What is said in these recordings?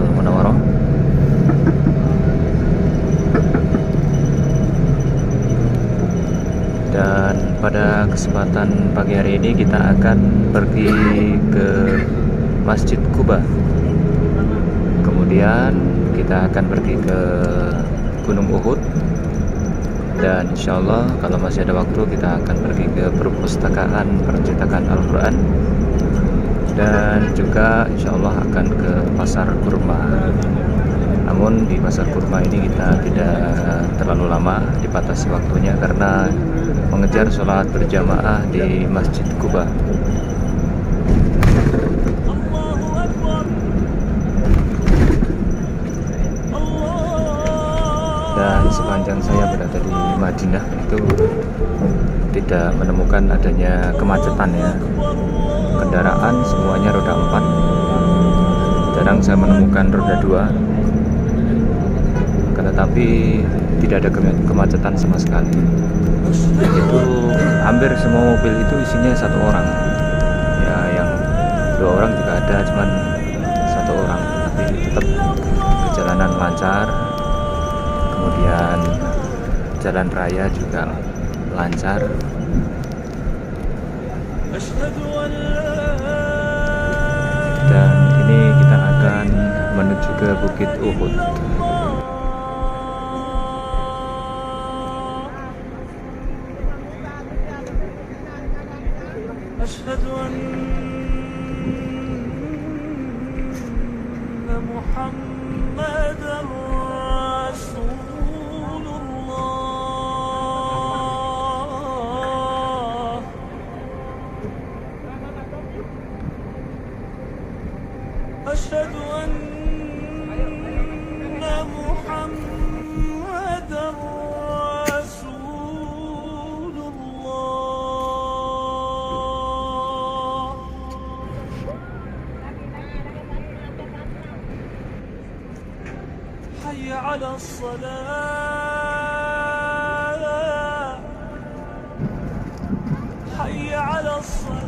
Al-Munawwarah. Dan pada kesempatan pagi hari ini kita akan pergi ke Masjid Quba. Kemudian kita akan pergi ke Gunung Uhud. Dan insya Allah kalau masih ada waktu kita akan pergi ke perpustakaan percetakan Al-Quran. Dan juga insya Allah akan ke pasar kurma. Namun di pasar kurma ini kita tidak terlalu lama, dibatasi waktunya karena mengejar sholat berjamaah di Masjid Quba. Dan sepanjang saya berada di Madinah itu tidak menemukan adanya kemacetan ya. Kendaraan semuanya roda 4. Jarang saya menemukan roda 2. Tetapi tidak ada kemacetan sama sekali. Itu hampir semua mobil itu isinya satu orang. Ya, yang 2 orang juga ada, cuman 1 orang. Tapi tetap perjalanan lancar. Kemudian jalan raya juga lancar. Dan ini kita akan menuju ke Bukit Uhud. أشهد أن محمدًا رسول الله أشهد أن محمدًا رسول الله حي على الصلاة حي على الصلاة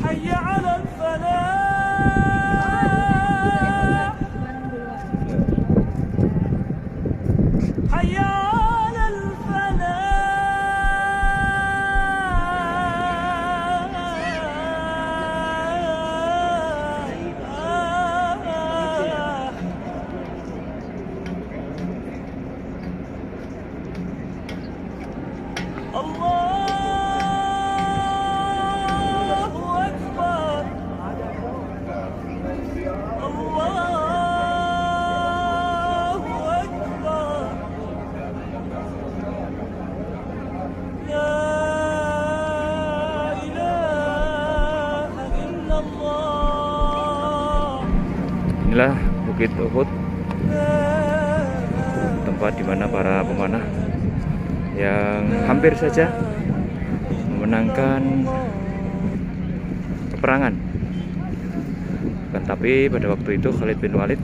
حي على الفلاح حي على الفلاح الله أكبر الله أكبر لا إله إلا الله Inilah Bukit Uhud, tempat di mana para pemanah yang hampir saja memenangkan peperangan. Tapi pada waktu itu Khalid bin Walid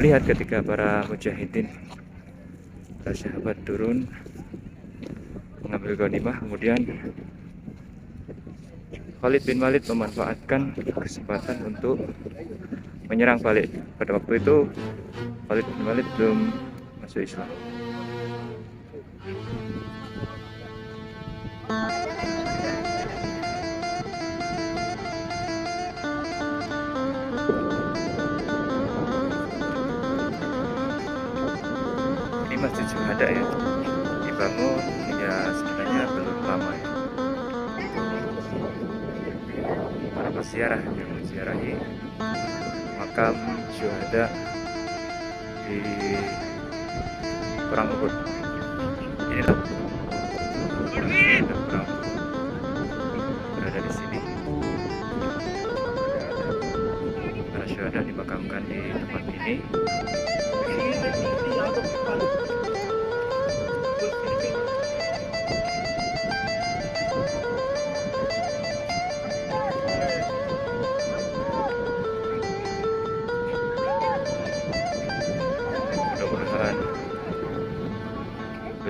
melihat ketika para mujahidin, para sahabat turun mengambil ghanimah, kemudian Khalid bin Walid memanfaatkan kesempatan untuk menyerang balik. Pada waktu itu Khalid bin Walid belum masuk Islam. Ini Masjid Syuhada ya, dibangun ya sebenarnya belum lama ya. Para peziarah yang menziarahi makam syuhada di Perang Uhud. Inilah syuhada Perang Uhud berada di sini. Para syuhada dimakamkan di tempat ini.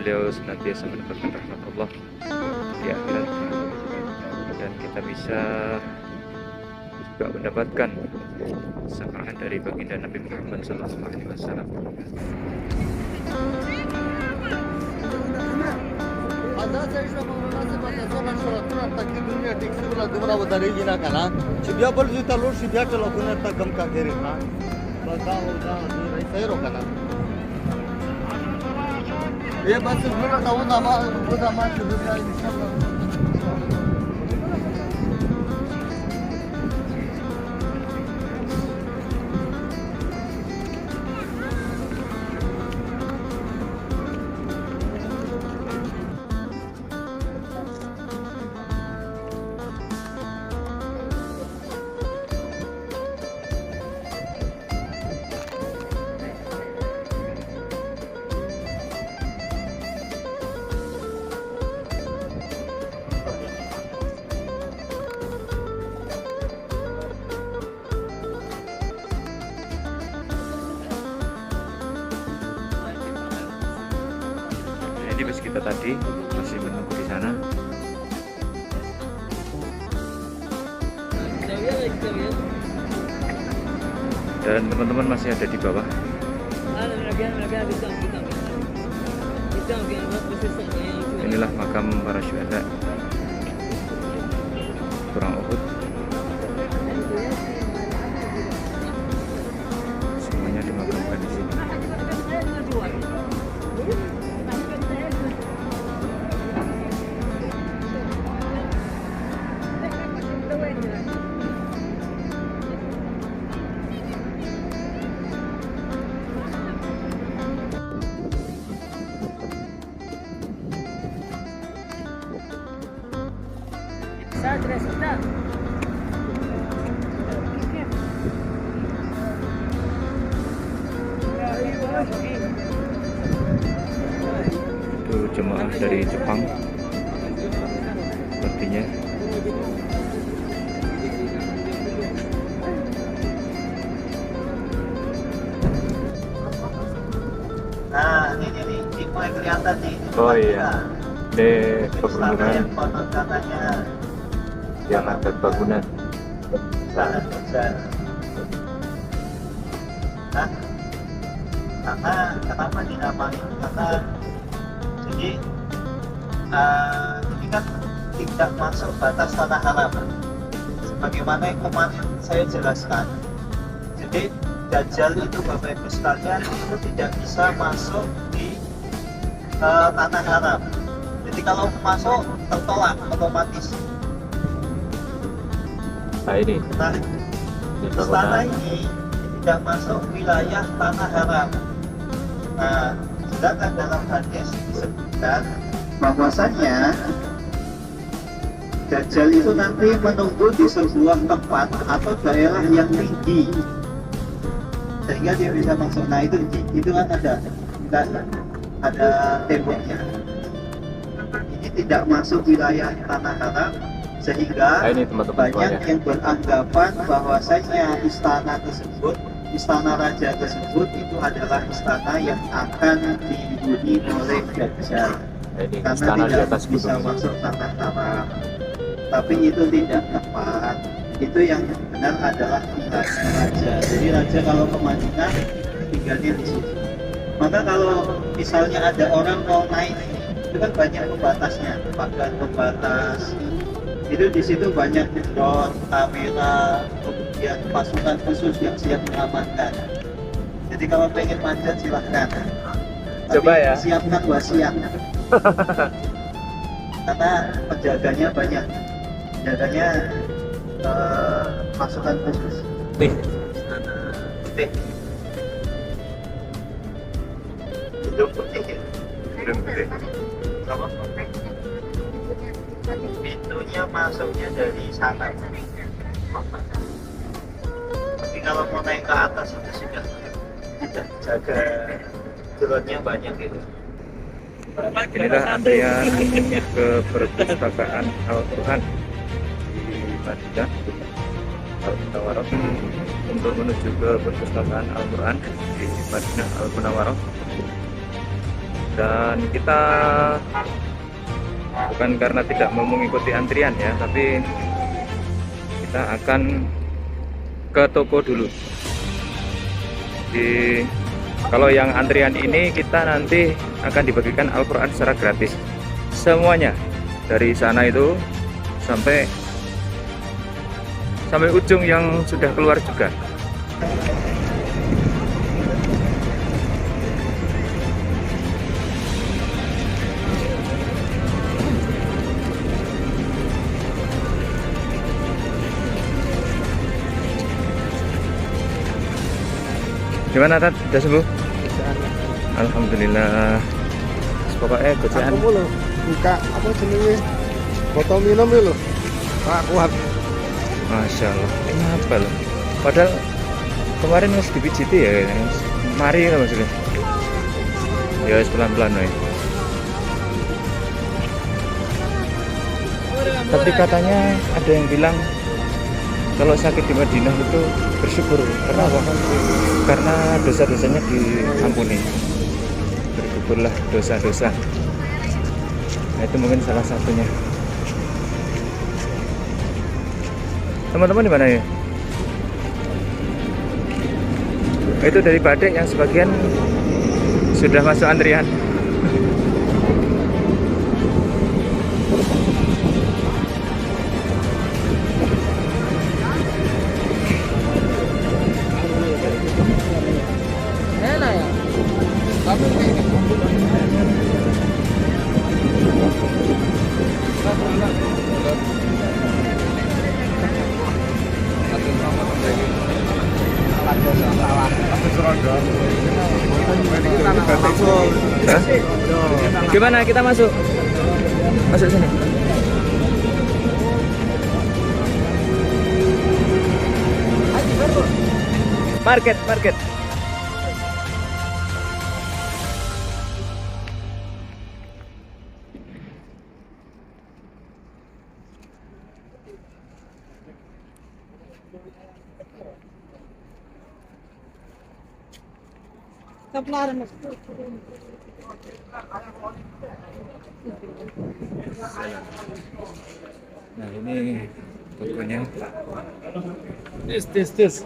beliau senantiasa mendapatkan rahmat Allah di akhirat, dan kita bisa juga mendapatkan syafaat dari baginda Nabi Muhammad SAW. Ini bus kita tadi masih menunggu di sana. Dan teman-teman masih ada di bawah. Inilah makam para syuhada Perang Uhud. Semuanya dimakamkan di sini. Itu jemaah dari Jepang sepertinya. Nah, ini mulai kelihatan nih. Oh iya, di Istana pegunungan yang konon katanya yang ada bangunan. istana besar. Nah, karena kenapa dinamain? Karena jadi ini kan tidak masuk batas tanah haram. Sebagaimana yang kemarin saya jelaskan. Jadi Dajjal itu Bapak Ibu sekalian itu tidak bisa masuk di tanah haram. Jadi kalau masuk tertolak otomatis. Nah ini Nah, di istana bangunan. ini tidak masuk wilayah tanah haram. Nah, sedangkan dalam hadis disebutkan bahwasannya Dajjal itu nanti menunggu di sebuah tempat atau daerah yang tinggi sehingga dia bisa masuk. Nah itu kan ada temboknya. Ini tidak masuk wilayah tanah haram sehingga Nah, ini teman-teman banyak semuanya. yang beranggapan bahwasanya istana tersebut, istana raja tersebut itu adalah istana yang akan dihuni oleh Dajjal. Nah, ini Karena istana di tidak atas bisa gunung. masuk tanah haram. Tapi itu tidak tepat. Itu yang benar adalah wilayah raja. Jadi raja kalau ke Madinah tinggalnya di situ. Maka kalau misalnya ada orang mau naik, itu kan banyak pembatasnya, pagar pembatas. Itu di situ banyak drone, kamera, kemudian pasukan khusus yang siap mengamankan. Jadi kalau pengen manjat silahkan. Coba Tapi ya. siapkan wasiat. Karena penjaganya banyak. Penjaganya pasukan khusus. Nih, Putih. Hidung putih ya. hidung gede. Apa? Pintunya masuknya dari sana. Tapi kalau mau naik ke atas itu sudah tidak jaga drone-nya banyak gitu. Inilah antrian ke perpustakaan Al-Quran di Madinah Al-Munawwarah. Untuk menuju ke perpustakaan Al-Quran di Madinah Al-Munawwarah Dan kita bukan karena tidak mau mengikuti antrian ya, tapi kita akan ke toko dulu. Kalau yang antrian ini kita nanti akan dibagikan Al-Quran secara gratis semuanya, dari sana itu sampai ujung yang sudah keluar juga. Gimana Tat? Udah sembuh? Alhamdulillah. Pokoknya gojaan. Aku mulu buka apa jenenge botol minum itu loh. Ora kuat. Masya Allah. Ini apa loh? Padahal kemarin harus dipijiti ya. Mari lah maksudnya. Ya pelan-pelan ya. Tapi katanya ada yang bilang kalau sakit di Madinah itu bersyukur. Karena apa? Karena dosa-dosanya diampuni. Bersyukurlah dosa-dosa. Nah, itu mungkin salah satunya. Teman-teman di mana ya? Itu dari Badek yang sebagian sudah masuk antrian. Enak ya. Tapi Hah? Gimana kita masuk? Masuk sini. Market. Nah, ini tokonya. This.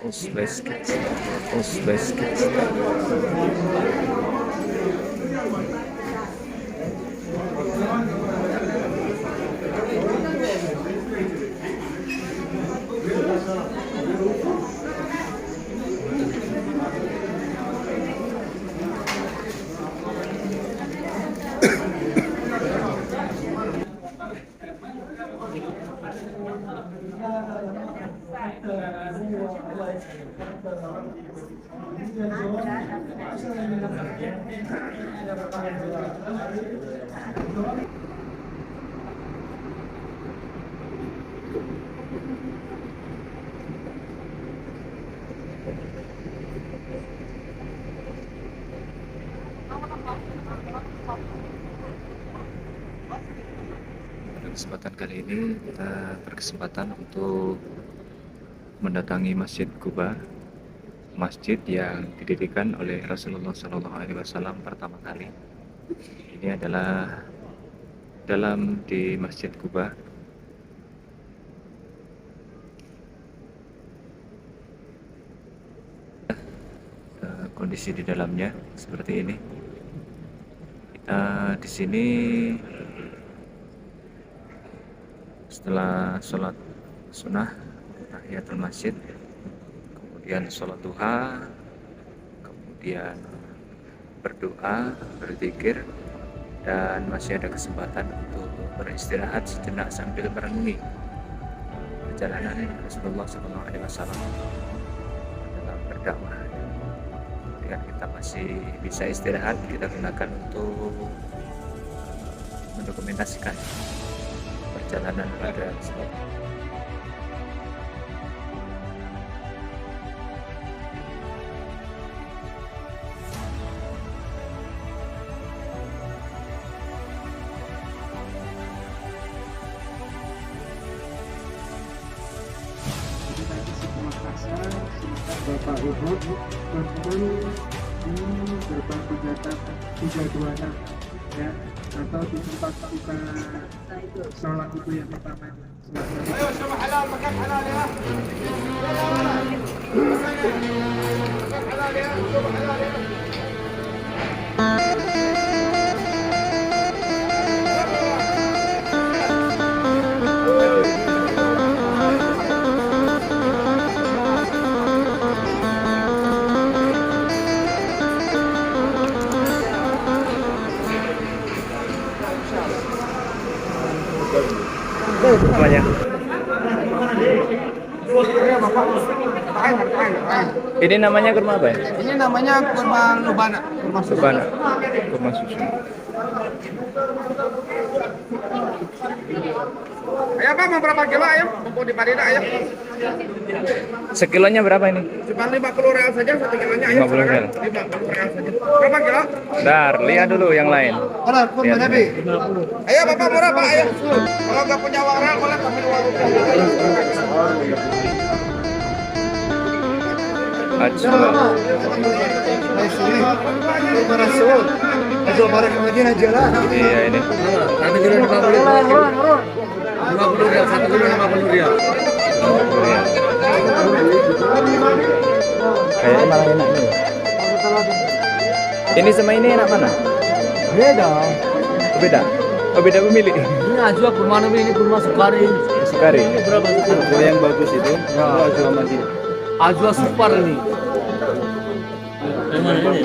Os Baskets. Kesempatan kali ini kita berkesempatan untuk mendatangi Masjid Quba, masjid yang didirikan oleh Rasulullah SAW pertama kali. Ini adalah di Masjid Quba. Kondisi di dalamnya seperti ini. Kita di sini setelah sholat sunnah tahiyatul masjid, kemudian sholat duha, kemudian berdoa, berzikir, dan masih ada kesempatan untuk beristirahat sejenak sambil merenungi perjalanan Rasulullah SAW dalam berdakwah. Kemudian kita masih bisa istirahat, kita gunakan untuk mendokumentasikan perjalanan pada saat Bapak Ibu, teman-teman di gerbang 326 ya, atau di tempat buka sholat itu yang pertama. Ayo coba halal, makan halal ya. Makan halal ya, coba halal ya. Banyak. Ini namanya kurma apa ya? Ini namanya kurma lubana. Lubana. Kurma susu. Ayam Pak, mau berapa kilo ayam? Mau di Madinah ayam? Sekilonya berapa ini? Cuma 50 real saja, 1 kilonya ayam. 50 real. 50 real saja. Berapa kilo? Bentar, lihat dulu yang lain. Lihat dulu. Ayo Bapak murah Pak, ayo. Kalau nggak punya uang real, boleh ambil uang rupiah. Ajwa. Iya ini. 1 kilo 50 rial. 50 rial, 1 kilo 50 rial. Kayaknya malah enak ini. Ini sama ini enak mana? Beda. Beda. Oh beda pemilik. Ini Ajwa kurma ini kurma Sukari. Sukari. Ini berapa Sukari? Kalau yang bagus itu, Ajwa Madinah. Ajwa Super ini. Yang mana ini?